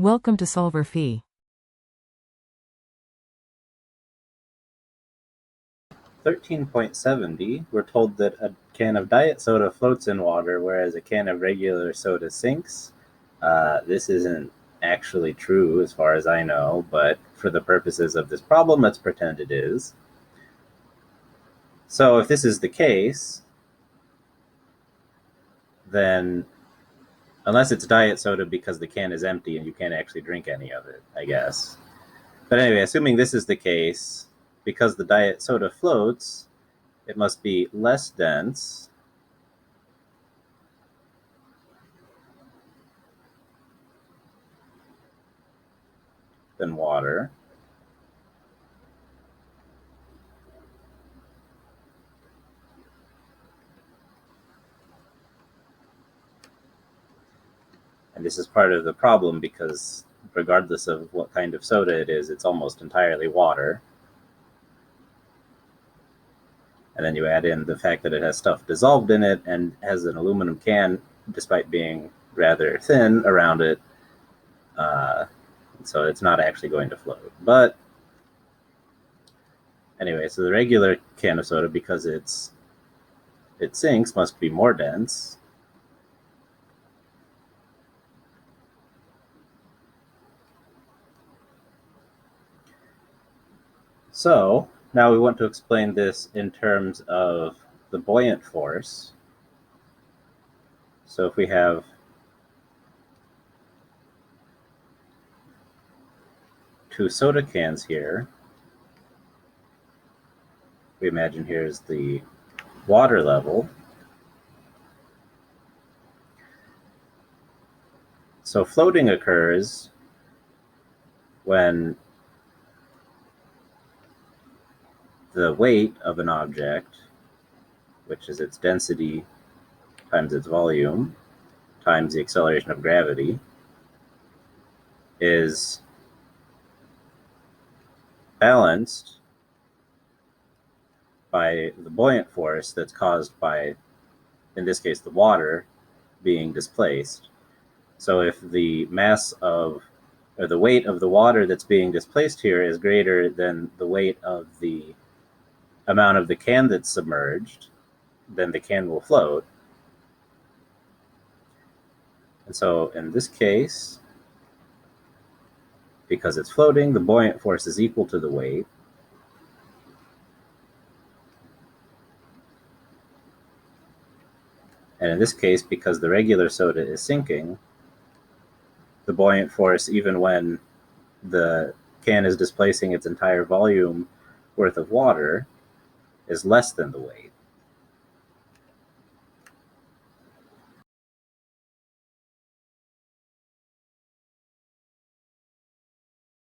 Welcome to solverfy. 13.70, we're told that a can of diet soda floats in water, whereas a can of regular soda sinks. This isn't actually true as far as I know, but for the purposes of this problem, let's pretend it is. So if this is the case, then unless it's diet soda because the can is empty and you can't actually drink any of it, I guess. But anyway, assuming this is the case, because the diet soda floats, it must be less dense than water. And this is part of the problem because regardless of what kind of soda it is, it's almost entirely water. And then you add in the fact that it has stuff dissolved in it and has an aluminum can, despite being rather thin around it. So it's not actually going to float. But anyway, so the regular can of soda, because it sinks, must be more dense. So now we want to explain this in terms of the buoyant force. So if we have two soda cans here, we imagine here's the water level. So floating occurs when the weight of an object, which is its density times its volume times the acceleration of gravity, is balanced by the buoyant force that's caused by, in this case, the water being displaced. So if the mass of, or the weight of the water that's being displaced here is greater than the weight of the amount of the can that's submerged, then the can will float. And so in this case, because it's floating, the buoyant force is equal to the weight. And in this case, because the regular soda is sinking, the buoyant force, even when the can is displacing its entire volume worth of water, is less than the weight.